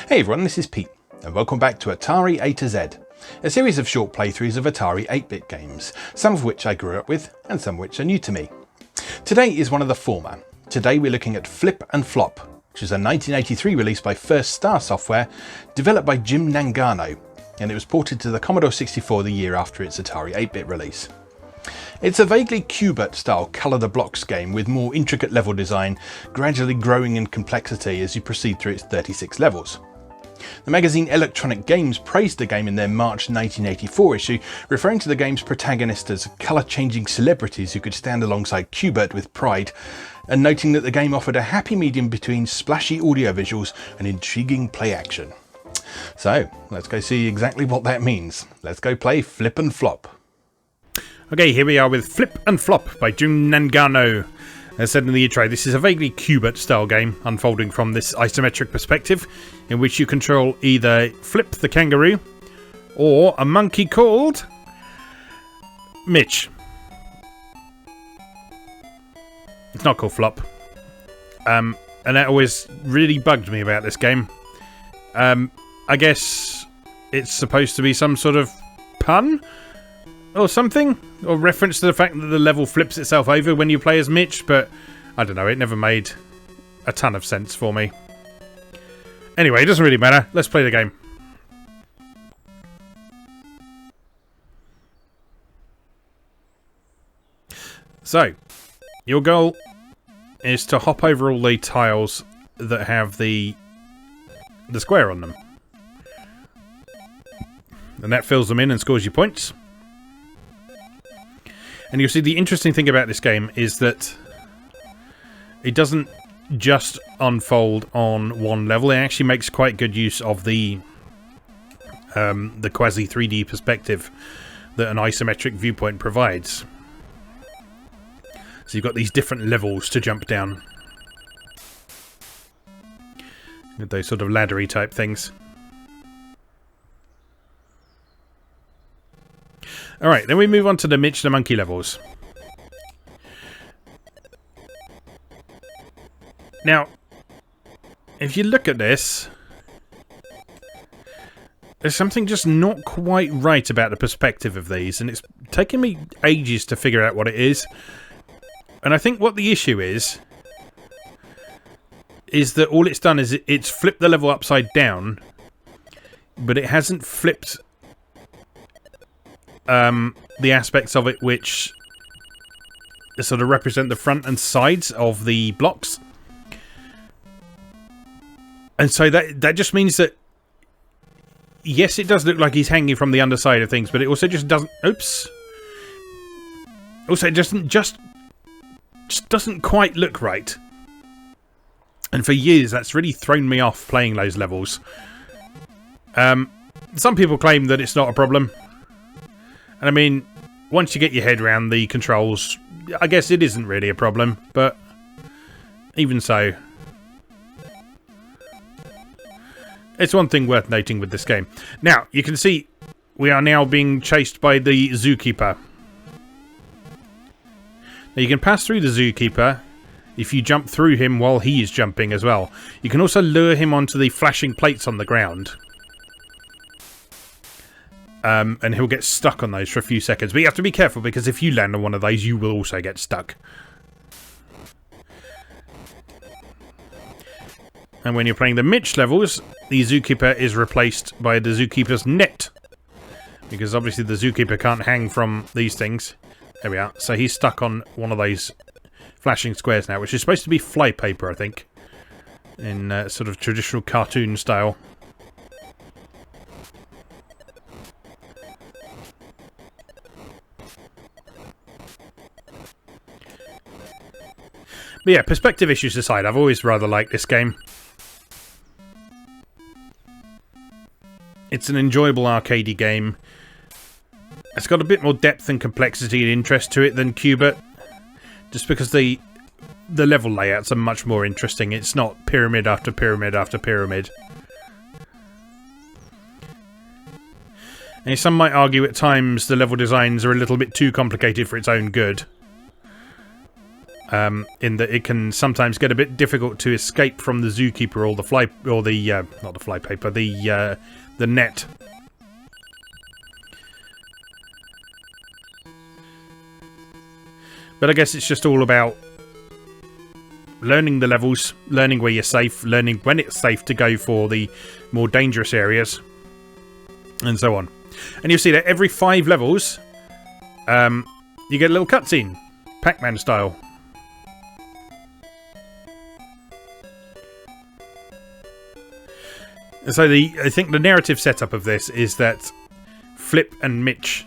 Hey everyone, this is Pete, and welcome back to Atari A to Z, a series of short playthroughs of Atari 8-bit games, some of which I grew up with, and some which are new to me. Today is one of the former. Today we're looking at Flip and Flop, which is a 1983 release by First Star Software, developed by Jim Nangano, and it was ported to the Commodore 64 the year after its Atari 8-bit release. It's a vaguely Qbert-style colour-the-blocks game with more intricate level design, gradually growing in complexity as you proceed through its 36 levels. The magazine Electronic Games praised the game in their March 1984 issue, referring to the game's protagonist as colour-changing celebrities who could stand alongside Qbert with pride, and noting that the game offered a happy medium between splashy audio visuals and intriguing play action. So, let's go see exactly what that means. Let's go play Flip and Flop. Okay, here we are with Flip and Flop by Jim Nangano. As said in the intro, this is a vaguely Qbert-style game, unfolding from this isometric perspective, in which you control either Flip the kangaroo, or a monkey called Mitch. It's not called Flop. And that always really bugged me about this game. I guess it's supposed to be some sort of pun? Or something, or reference to the fact that the level flips itself over when you play as Mitch, but I don't know, it never made a ton of sense for me. Anyway, it doesn't really matter. Let's play the game. So, your goal is to hop over all the tiles that have the square on them. And that fills them in and scores you points. And you'll see the interesting thing about this game is that it doesn't just unfold on one level. It actually makes quite good use of the quasi 3D perspective that an isometric viewpoint provides. So you've got these different levels to jump down. With those sort of laddery type things. Alright, then we move on to the Mitch the Monkey levels. Now, if you look at this, there's something just not quite right about the perspective of these, and it's taken me ages to figure out what it is. And I think what the issue is that all it's done is it's flipped the level upside down, but it hasn't flipped the aspects of it which sort of represent the front and sides of the blocks. And so that just means that, yes, it does look like he's hanging from the underside of things, but it also just doesn't... Oops. Also, it just doesn't quite look right. And for years, that's really thrown me off playing those levels. Some people claim that it's not a problem. And I mean, once you get your head around the controls, I guess it isn't really a problem, but even so, it's one thing worth noting with this game. Now, you can see we are now being chased by the zookeeper. Now, you can pass through the zookeeper if you jump through him while he is jumping as well. You can also lure him onto the flashing plates on the ground. And he'll get stuck on those for a few seconds. But you have to be careful, because if you land on one of those, you will also get stuck. And when you're playing the Mitch levels, the zookeeper is replaced by the zookeeper's net. Because obviously the zookeeper can't hang from these things. There we are. So he's stuck on one of those flashing squares now, which is supposed to be flypaper, I think. In sort of traditional cartoon style. But yeah, perspective issues aside, I've always rather liked this game. It's an enjoyable arcadey game. It's got a bit more depth and complexity and interest to it than Qbert. Just because the level layouts are much more interesting. It's not pyramid after pyramid after pyramid. And some might argue at times the level designs are a little bit too complicated for its own good. in that it can sometimes get a bit difficult to escape from the zookeeper or the fly, or the not the flypaper, the net. But I guess it's just all about learning the levels, learning where you're safe, learning when it's safe to go for the more dangerous areas, and so on. And you'll see that every 5 levels, you get a little cutscene, Pac-Man style. And so I think the narrative setup of this is that Flip and Mitch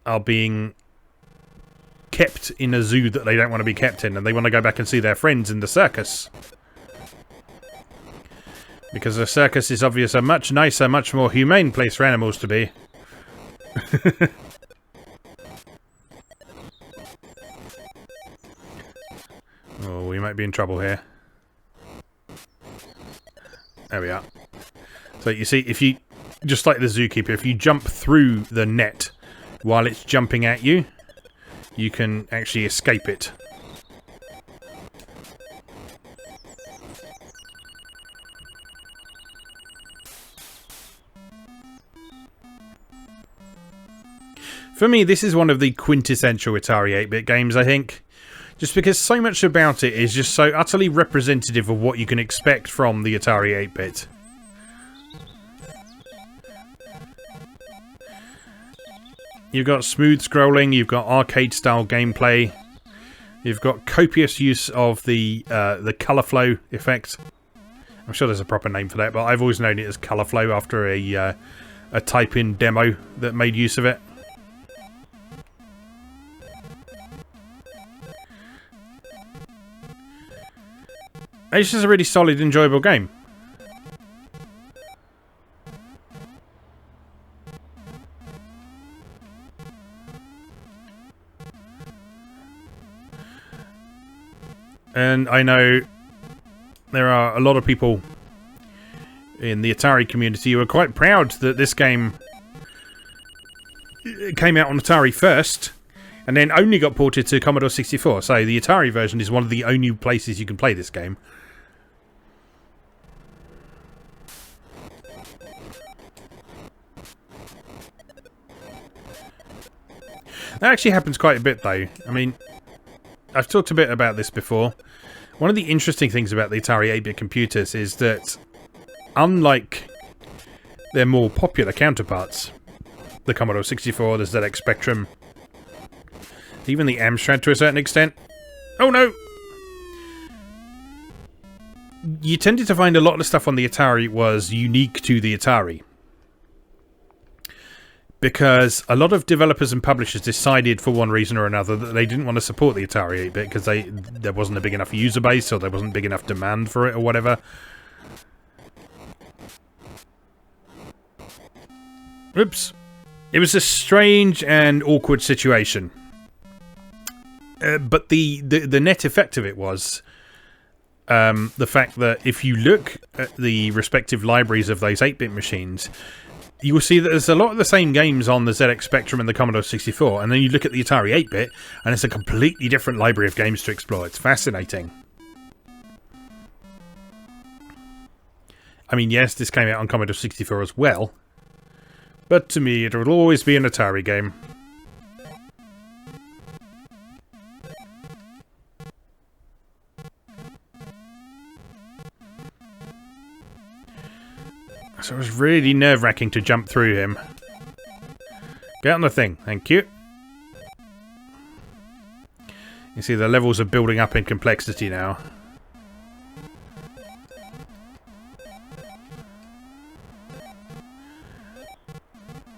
are being kept in a zoo that they don't want to be kept in, and they want to go back and see their friends in the circus. Because the circus is obviously a much nicer, much more humane place for animals to be. Oh, we might be in trouble here. There we are. So you see, if you, just like the zookeeper, if you jump through the net while it's jumping at you, you can actually escape it. For me, this is one of the quintessential Atari 8-bit games, I think. Just because so much about it is just so utterly representative of what you can expect from the Atari 8-bit. You've got smooth scrolling, you've got arcade-style gameplay, you've got copious use of the colour flow effect. I'm sure there's a proper name for that, but I've always known it as colour flow after a type-in demo that made use of it. It's just a really solid, enjoyable game. And I know there are a lot of people in the Atari community who are quite proud that this game came out on Atari first, and then only got ported to Commodore 64. So the Atari version is one of the only places you can play this game. That actually happens quite a bit, though. I mean, I've talked a bit about this before. One of the interesting things about the Atari 8-bit computers is that, unlike their more popular counterparts, the Commodore 64, the ZX Spectrum, even the Amstrad to a certain extent. Oh no! You tended to find a lot of the stuff on the Atari was unique to the Atari. Because a lot of developers and publishers decided for one reason or another that they didn't want to support the Atari 8-bit because there wasn't a big enough user base, or there wasn't big enough demand for it, or whatever. Oops. It was a strange and awkward situation. But the net effect of it was the fact that if you look at the respective libraries of those 8-bit machines, you will see that there's a lot of the same games on the ZX Spectrum and the Commodore 64, and then you look at the Atari 8-bit, and it's a completely different library of games to explore. It's fascinating. I mean, yes, this came out on Commodore 64 as well, but to me, it will always be an Atari game. So it was really nerve-wracking to jump through him. Get on the thing, thank you. You see the levels are building up in complexity now.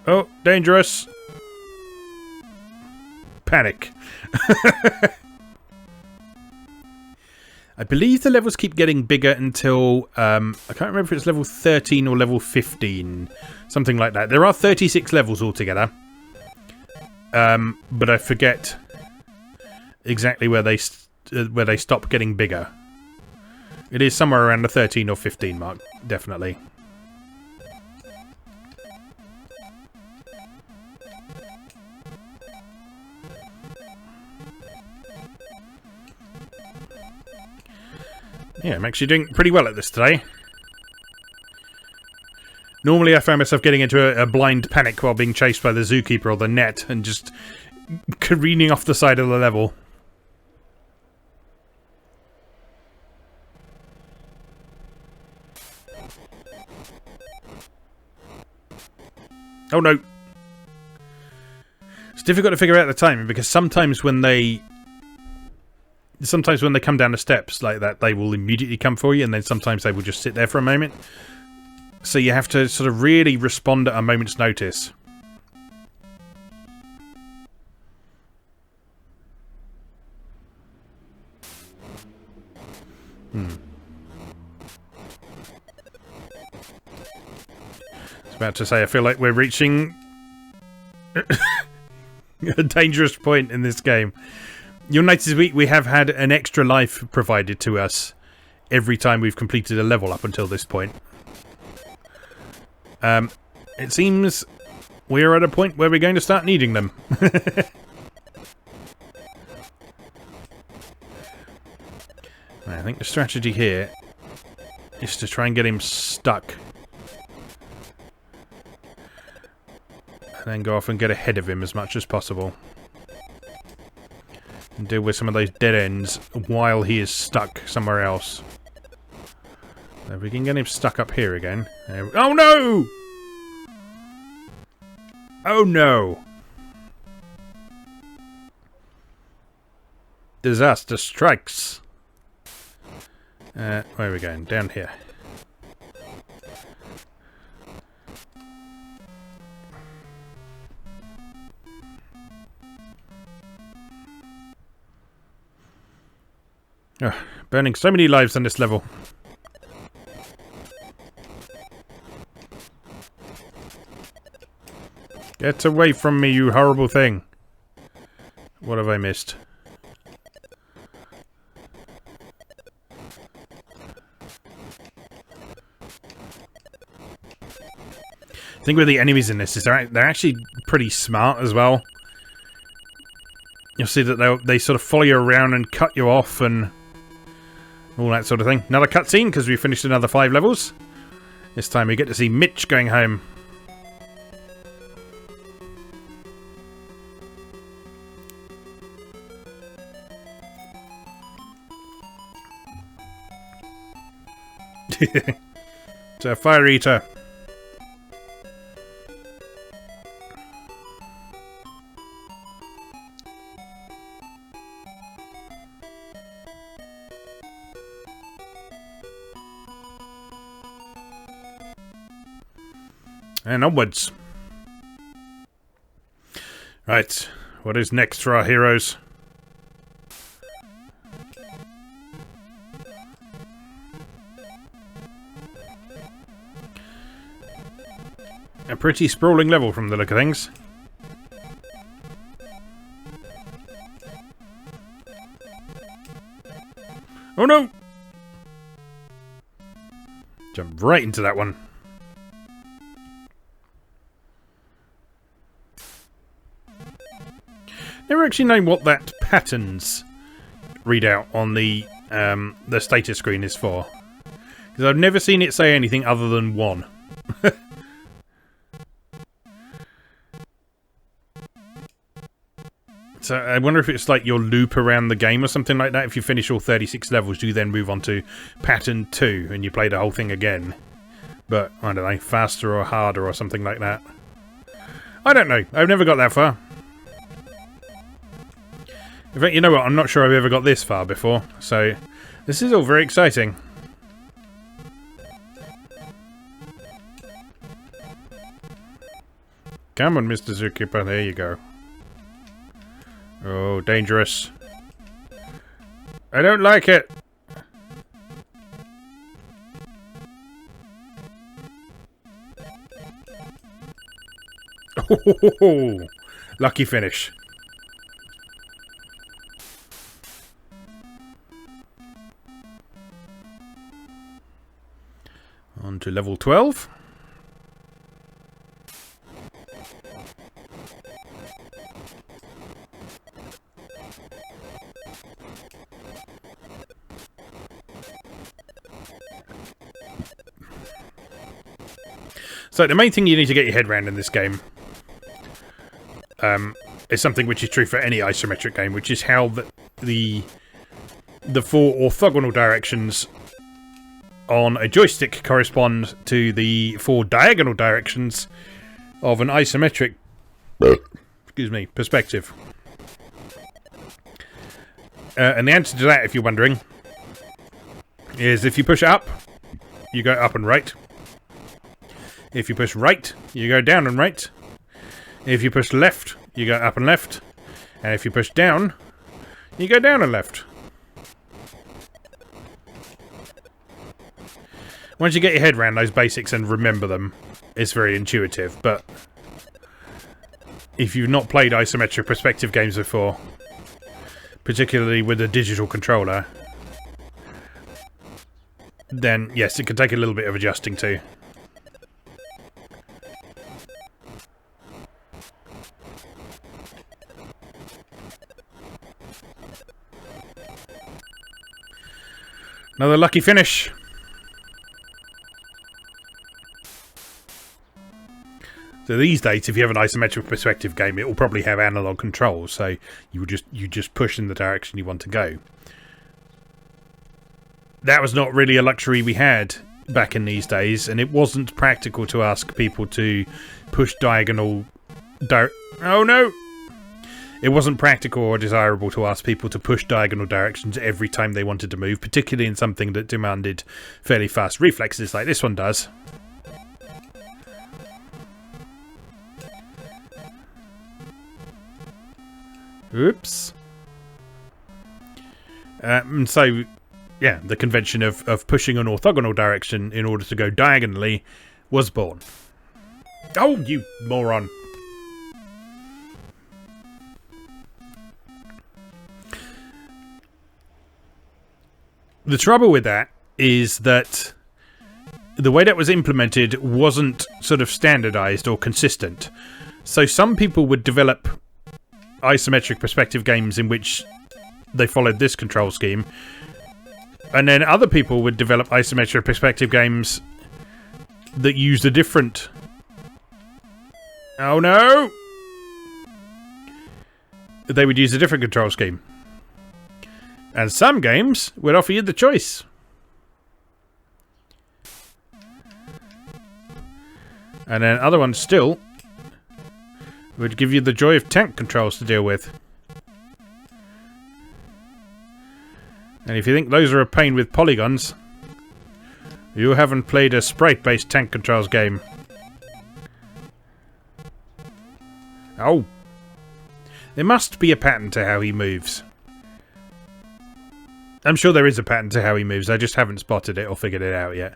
Oh, dangerous. Panic. I believe the levels keep getting bigger until, I can't remember if it's level 13 or level 15. Something like that. There are 36 levels altogether. But I forget exactly where they stop getting bigger. It is somewhere around the 13 or 15 mark, definitely. Yeah, I'm actually doing pretty well at this today. Normally I found myself getting into a blind panic while being chased by the zookeeper or the net and just careening off the side of the level. Oh no! It's difficult to figure out the timing because sometimes when they come down the steps like that, they will immediately come for you, and then sometimes they will just sit there for a moment. So you have to sort of really respond at a moment's notice. I was about to say, I feel like we're reaching a dangerous point in this game. You'll notice we have had an extra life provided to us every time we've completed a level up until this point. It seems we're at a point where we're going to start needing them. I think the strategy here is to try and get him stuck. And then go off and get ahead of him as much as possible. And deal with some of those dead ends while he is stuck somewhere else. So if we can get him stuck up here again. Oh no! Oh no! Disaster strikes. Where are we going? Down here. Oh, burning so many lives on this level. Get away from me, you horrible thing. What have I missed? The thing with the enemies in this is they're actually pretty smart as well. You'll see that they sort of follow you around and cut you off and all that sort of thing. Another cutscene because we finished another 5 levels. This time we get to see Mitch going home. It's a fire eater. And onwards. Right, what is next for our heroes? A pretty sprawling level from the look of things. Oh no! Jump right into that one. Never actually known what that patterns readout on the status screen is for, because I've never seen it say anything other than 1. So I wonder if it's like your loop around the game or something like that. If you finish all 36 levels, you then move on to pattern 2 and you play the whole thing again. But I don't know, faster or harder or something like that. I don't know. I've never got that far. In fact, you know what? I'm not sure I've ever got this far before. So this is all very exciting. Come on, Mr. Zookeeper. There you go. Oh, dangerous. I don't like it. Oh, lucky finish. On to level 12. So the main thing you need to get your head around in this game is something which is true for any isometric game, which is how the 4 orthogonal directions on a joystick correspond to the 4 diagonal directions of an isometric perspective. And the answer to that, if you're wondering, is if you push up, you go up and right. If you push right, you go down and right. If you push left, you go up and left. And if you push down, you go down and left. Once you get your head around those basics and remember them, it's very intuitive. But if you've not played isometric perspective games before, particularly with a digital controller, then yes, it can take a little bit of adjusting to. Another lucky finish. So these days, if you have an isometric perspective game, it will probably have analog controls, so you just push in the direction you want to go. That was not really a luxury we had back in these days, and it wasn't practical to ask people to push diagonal... Oh no! It wasn't practical or desirable to ask people to push diagonal directions every time they wanted to move, particularly in something that demanded fairly fast reflexes like this one does. Oops. So, yeah, the convention of pushing an orthogonal direction in order to go diagonally was born. Oh, you moron. The trouble with that is that the way that was implemented wasn't sort of standardized or consistent. So some people would develop isometric perspective games in which they followed this control scheme, and then other people would develop isometric perspective games that used a different... Oh no! They would use a different control scheme. And some games would offer you the choice. And then other ones still would give you the joy of tank controls to deal with. And if you think those are a pain with polygons, you haven't played a sprite-based tank controls game. Oh. There must be a pattern to how he moves. I'm sure there is a pattern to how he moves. I just haven't spotted it or figured it out yet.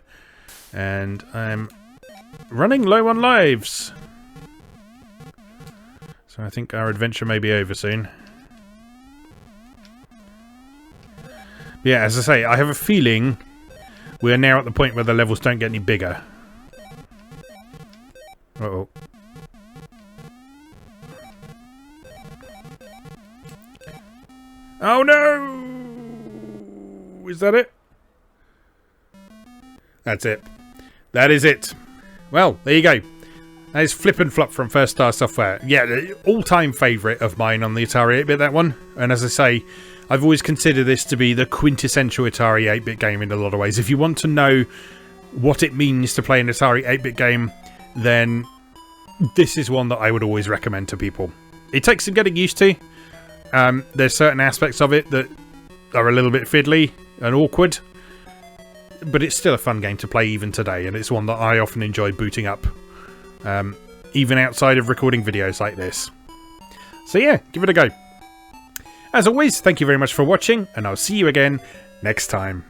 And I'm running low on lives. So I think our adventure may be over soon. Yeah, as I say, I have a feeling we are now at the point where the levels don't get any bigger. Uh-oh. Oh no! Is that it? That's it. That is it. Well, there you go. That is Flip and Flop from First Star Software. Yeah, the all-time favourite of mine on the Atari 8-bit, that one. And as I say, I've always considered this to be the quintessential Atari 8-bit game in a lot of ways. If you want to know what it means to play an Atari 8-bit game, then this is one that I would always recommend to people. It takes some getting used to. There's certain aspects of it that are a little bit fiddly and awkward, but it's still a fun game to play even today, and it's one that I often enjoy booting up, even outside of recording videos like this. So yeah, give it a go. As always, thank you very much for watching, and I'll see you again next time.